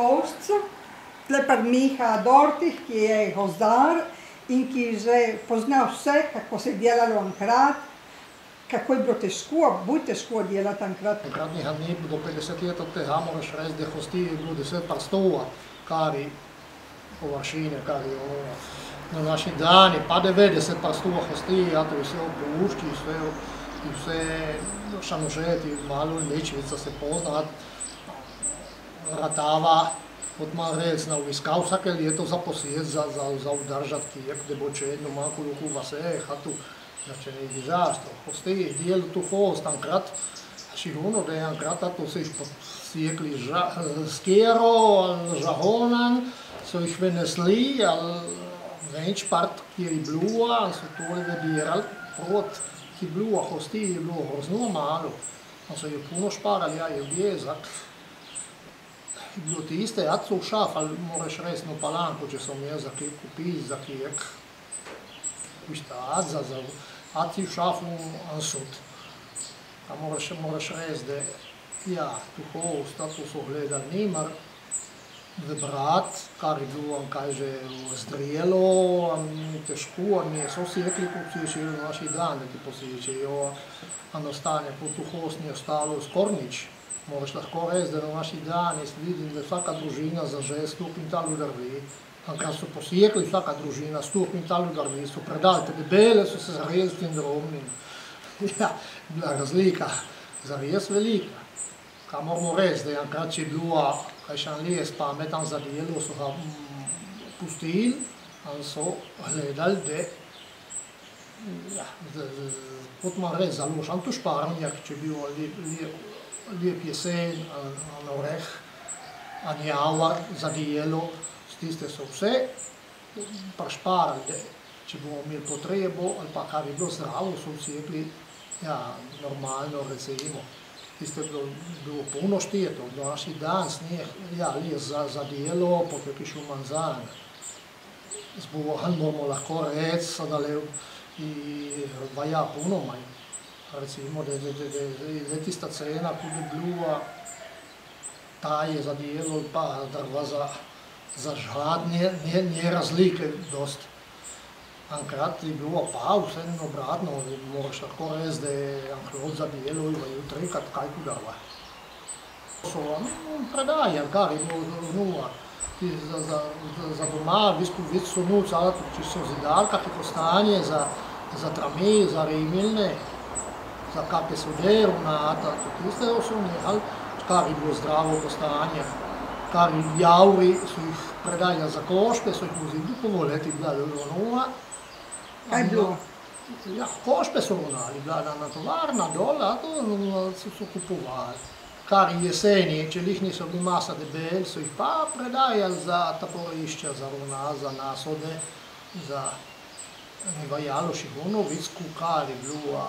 duhovcu, tle par Miha Dortih, ki je gozdar in ki že pozna vse, kako se je delalo enkrat, kako je bilo težko, bolj težko delati enkrat. Takratnih dni do 50 let od tega moraš reči, da hostij je bilo 10 prstova, kari površine, kari na naši dani, pa 90 prstova hostij, a to je vse opušči, vse šanužeti, malo lečvica se poznat, ratava, kot ima rec na uviskav, vsake leto za posjet, za udržati kijek, da bo čedno manjko luku vase, hatu, znači ne dizastro. Hostij, dijelu tu host, enkrat, sigurno, da je enkrat to se jih posjekli s kero, ali žahonan, so jih venesli, ali več part, kjer je bilo, ali so tole vedirali, prot, ki je bilo, hostij je bilo grozno malo, ali so je puno šparali, ja, je objezak. Je bilo tiste, ja so v šaf, ali moraš reči na palanko, če so imeli za kaj kupiti, za kijek. Višta, ad si v šafu ansut. A moraš reči, da ja, tu hosta, tu so gledali nimar, vybrat, kar je bilo, kaj že zdrijelo, težko, ne so sjekli, kot si je na naši dan, da ti posječejo, a ostane, kot tu host ni ostalo skoraj nič. Moraš lahko reči, da na naši dan jaz vidim, da vsaka družina zaže 100 kvintali drvi. Enkrat so posjekli vsaka družina 100 kvintali drvi, so predali te debele, so se zares tem drobnim. Ja, bila razlika, zares velika. Kaj moramo reči, da je enkrat, če je bilo kakšen les pametan za delo, so ga pustili, ali so gledali, da, ja, kot ima reči, založen tu šparnjak, če je bil lep jesen, na oreh, anjavar za dijelo, s tiste so vse prašparali, da če bomo imeli potrebo, ali pa kar je bilo zdravo, so vsekli, ja, normalno recimo. Tiste je bilo puno šteto, do naši dan sneh, ja, les za dijelo, potem je šel manzan. Zbohan bomo lahko reči, da je vaja puno manj. Recimo, da je tista cena, kot je bila, ta je za dijelo, pa drva za žad, nije razlike dost. Enkrat je bilo pa vse obratno, moraš lahko reči, da je enkrat za dijelo in trikrat kaj tu drva. So predajali, kar je bilo za doma, več so nucali, če so zidalka, kako stanje, za trame, za remilne, za kakve so derovnata, tiste so nehali, kar je bilo zdravo postanje, kar je javri, so jih predali za košpe, so jih vzeli po voleti, bila nova. Kaj je bilo? Ja, košpe so ronali, bila na tovarna dol, a to so kupovali. Kar je jeseni, če jih niso bili masa debel, so jih pa predajali za taporišča, za rovna, za nasode, za nevajalo šigurno, vicku, kar je bilo,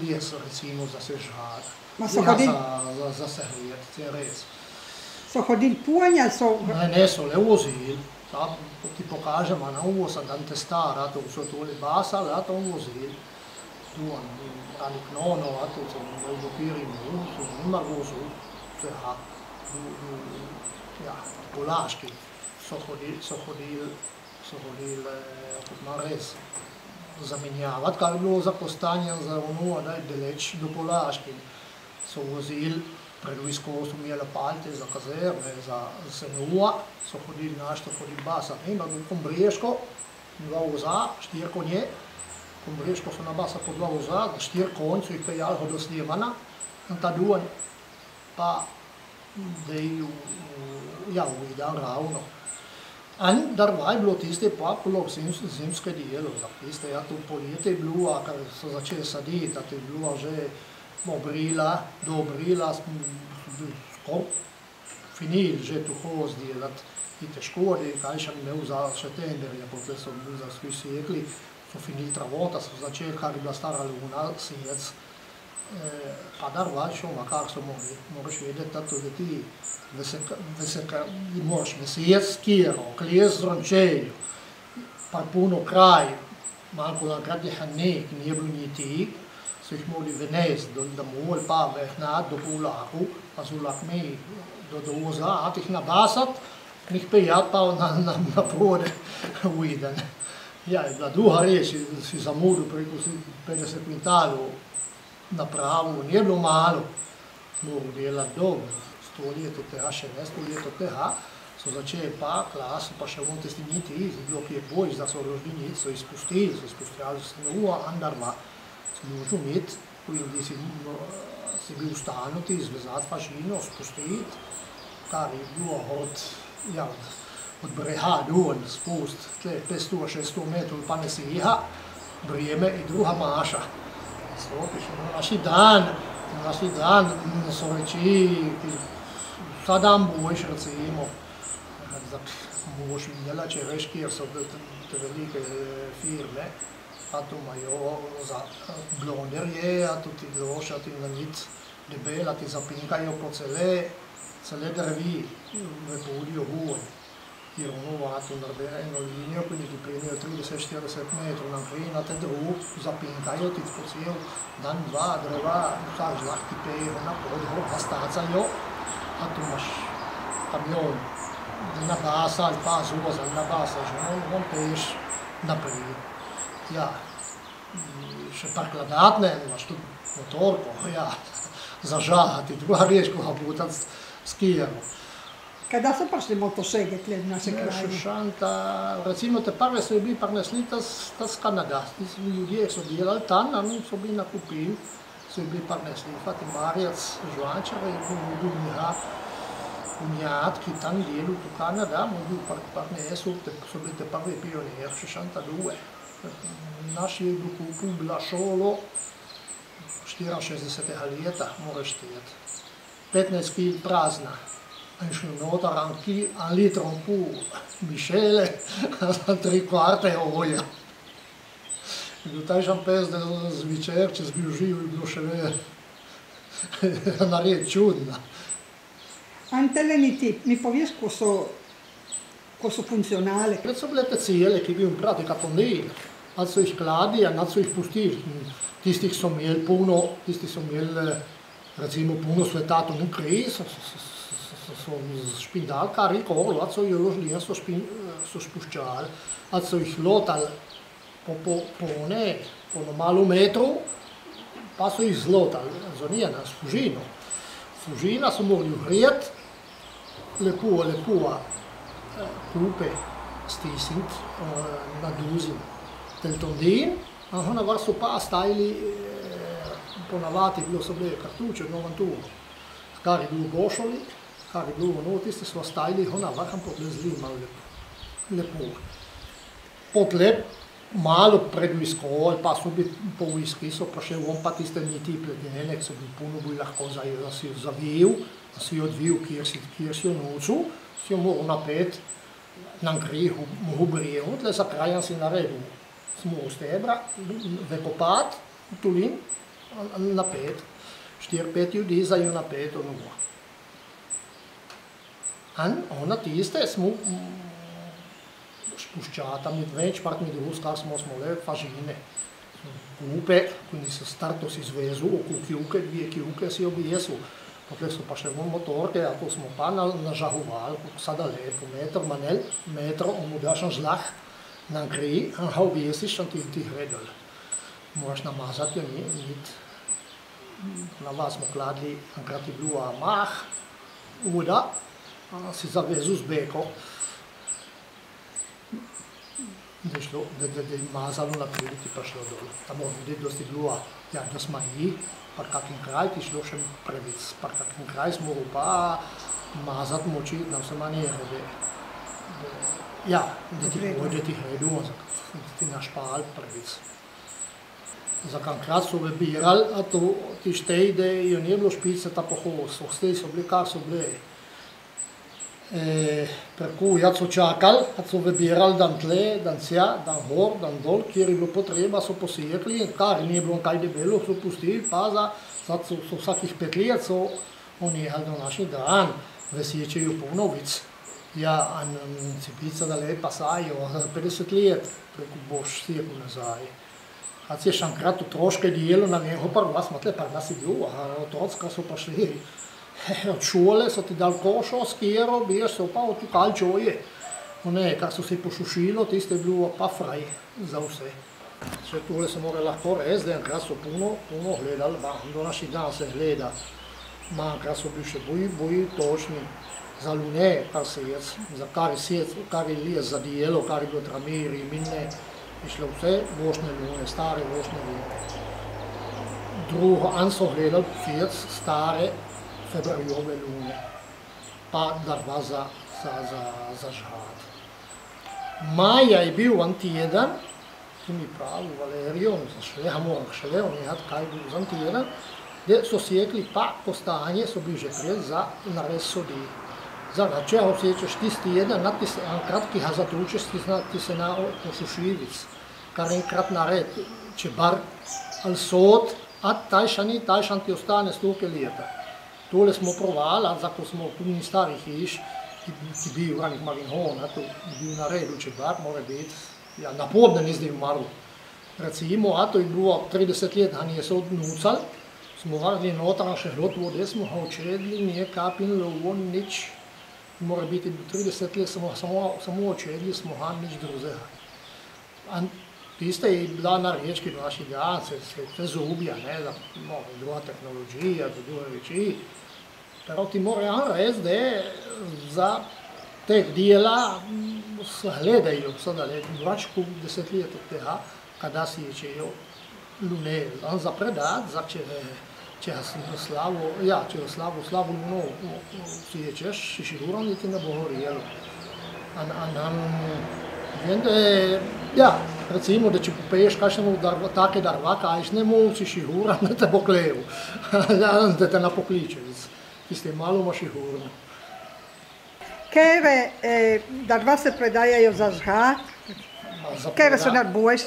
les, recimo, za sežat, za sehrijeti, je res. So hodili punj ali so... Ne, so le vozili. Ti pokažem, na uvoz, da te stara, to so tole basali, a to vozili. Tu, ali knono, a to so v okviri so nima vozil, vsega. Ja, Polaški so hodili, kot ima res, zamenjavati, kar je bilo za postanje za ono, da je daleč do Polaški. So vozili, pred vojsko so imeli palte za kazerne, za senua, so hodili našto, hodili basati. Ima bil Kombreško, 2 voza, 4 konje. Kombreško so nabasali po 2 voza, 4 konj so jih peljali do Sljemana, in ta duan pa da je uvidan ravno. In drva je bilo tiste pa polog zimske dijelo, za tiste, ja, to poletje je bilo, kar so začeli saditi, to je bilo že obrila, do obrila, smo finili že tu hoz delati, in težko, kaj še imel za še tenderje, potem so bili za svi sjekli, so finili travota, so začeli, kar je bila stara luna, sjec, pa drva je šel, makar so mogli, moraš vedeti, da ti moraš vesjeti skiro, kles zrončeju, pa puno kraj, malo enkrat je hanek, nije bilo niti, so jih mogli venesti, da mogli pa vehnati do Polaku, pa so lahko mi do uza, a tih nabasat, nih pejat pa na pode ujden. Ja, je bila druga reč, si zamudil preko 50 kvintalov na pravu, nije bilo malo, moral delati dobro, 100 let od tega, še ne 100 let od tega, so začeli pa klasu, pa še on tisti niti, bilo ki je bojiš, da so rožni niti, so izpustili se novo, andarva, so možno imeti, quindi si bil ustanuti, zvezati fašino, spustiti, kar je bilo od breha dol, spust, tle 500-600 metrov pa ne siha, breme i druga maša. Stopiš, na naši dan so reči, vsa dan bojiš, recimo, boš videla, če veš, kjer so te velike firme, a tu imajo za blonderje, a tu ti groša, ti na nic debela, ti zapinkajo po cele drvi, ne podijo gor. Jer ono vatu narede eno linijo, ko ti prinejo 30-40 metrov naprej na te drug, zapinkajo ti po cel dan, dva drva, vsak žlahti pejo na podhor, pa stacajo, a tu imaš kamion, nabasa ali pa zoza, nabasaš, on peješ naprej. Ja, še par kladatne, imaš tu motorko, ja, zažahati, druga reč, ko ga butat skijamo. Kada so prišli motošege tle v naše krajine? Šanta, recimo te prve so bili prinesli ta z Kanada, ljudje so delali tam, so bili nakupili, so bili prinesli, Fati Marjac Žvančara je bil njiha, unjat, ki tam delal v Kanada, mu bil prinesel, so bili te prve pionir, še šanta druge. Naš je bil kupil, bila šolo 64. leta, moraš šteti. 15 kil prazna. In šli noter en litr in pol mišele, za 3/4 olja. Je bil taj šampes, da zvečer, če si bil živ, je bilo še nared čudno. Anteleni tip, mi poveš, ko so funkcionale? Pred so bile te cijele, ki bi jim prati katonili, ali so jih kladi, ali so jih pustili. Tistih so imeli puno, recimo puno svetatov nukleji, so špindali kar je kolo, ali so jo ložili, so spuščali, ali so jih lotali po malo metrov, pa so jih zlotali, zonijena, s fužino. Fužina so morali ugrijati, lepo kupe stisniti na duzin teltondin, a navar so pa stavili, ponavadi so bile kartuče, novanturo, kar je bilo gošoli, kar je bilo ono, tiste so stavili, navar podlezli malo lepo. Potlep, malo pred viskoj, pa so bili po viski, so pa še on pa tiste niti pledene, so bili puno bolj lahko si jo zavil, si jo odvil, kjer si jo nočil, si jo moral napet, na grihu, moral brevu, tle za krajan si naredil. Smo stebra, vekopat, tulin, napet, 4-5 ljudi za jo napet, ono. Ona tiste smo spuščata, med več part med drus, kar smo le fažine. Kupe, quindi se starto si zvezu, oko kjuke, 2 kjuke si objesu. Potem so pa še motorke, a to smo pa nažahovali, sada lepo, metro, omudašen žlah, na gri, a ga objesiš, a ti hredel. Moraš namazati jo nit. Na vas smo kladli, enkrat je bila mah, voda, si zavezu z beko. Da je mazalo naprej, ti pa šlo dol. Tam mora videti, da si bila, da smo ji, par kakin kraj ti šlo še previc, par kakin kraj smo moral pa mazati moči na vse manjere, da ti hredu, da ti našpal previc. Za kankrat so vybirali, a to ti štej, da jo nije bilo špice ta pohod, so bili, kar so bili. Preko jad so čakali, kad so vybirali dan tle, dan cia, dan gor, dan dol, kjer je bilo potreba, so posijekli, kar nije bilo kaj debelo, so pustili, pa so vsakih 5 let so oni jehali do naših dan, vesečejo ponovic. Ja, cipica da lepa sajo, 50 let, preko boš sjeku nazaj. Kad si je še enkrat otroške dijelo na njego prva, smo tle, pa nas je bil, a otrocka so pa šli Od šole so ti dali košo, skjero, biješ se pa od tu kalčoje. Kar so se pošušilo, tiste je bilo pa fraj za vse. Še tole se mora lahko res, da enkrat so puno gledali, do naših dan se gleda. Enkrat so bili še boji točni za lune, kar se jec, za kar je les za dijelo, kar je bilo tramiri, mine, je šlo vse vošne lune, stare vošne lune. Drugo, an so gledali fjec stare februarjove lune, pa darva za žhat. Maja je bil en teden, ki mi pravi Valerijo, moram šele onehati, kaj je bil za en teden, da so sekli pa kostanje, so bili že pred za nares sodi. Če ga osečeš tisti teden, enkrat, ki ga zatučeš, ti se na pošušljivic, kar enkrat nared, če bar ali sod, a tajšan ti ostane stoke leta. Tole smo provali, ko smo tu ni starih hiš, ki bi v ranih marinhona, to bi bil naredil, če bar mora biti, na podne ni zdaj umrl. Recimo, to je bilo 30 let, ga niso odnucali, smo varili noter, še hlod vode, smo ga očedli, nije kapin lovo, nič, mora biti 30 let, samo očedli, smo ga nič drugega. Tiste je bila na rečki do naših dan, se zubja, druga tehnologija, druge reči. Pero ti mora res, da za teh dela gledajo, več kot 10 let od tega, kada si ječejo lune. Za predat, če slavo luno si ječeš, si siguran, da ti ne bo horjelo. Recimo, da če popeješ kakšnemu take darva, kajšnemu, si siguran, da te bo klev, da te napokliče. Tiste malo imaš sigurno. Katere darva se predajajo za žhat? Katere so najboljše?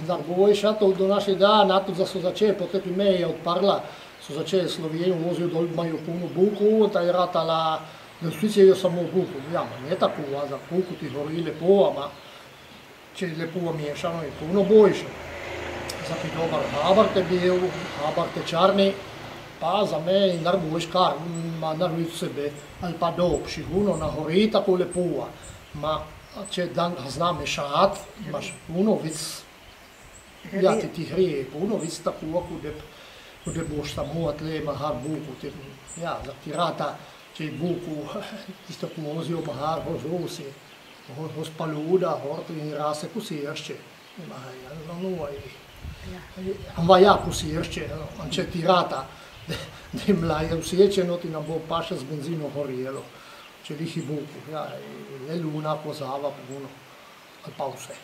Najboljše, do naših dan, tudi so začeli, potem ki meja je odparla, so začeli Slovenijo, vozijo dol, imajo puno buku, ta je ratala, da vsi jejo samo buku. Ja, ne tako, za buku ti gori lepo, če je lepo mešano, je puno boljše. Za ti dobar habart je bil, habart je čarni, pa za me je najboljš kar, narediti sebe, ali pa dob, sigurno nahori tako lepo. Če dan ga zna mešati, imaš puno vic, ti hrije, puno vic tako, kot da boš samo tle mahar buku. Ja, za ti rata, če je buku, tisto ko vozijo mahar, vozi, paluda, in rase kusiršče. Ja, kusiršče, če ti rata, da jim laje vsečeno, ti nam bo paša z benzino horjelo, če lihi buku, je luna, kozava, puno, ali pa vse.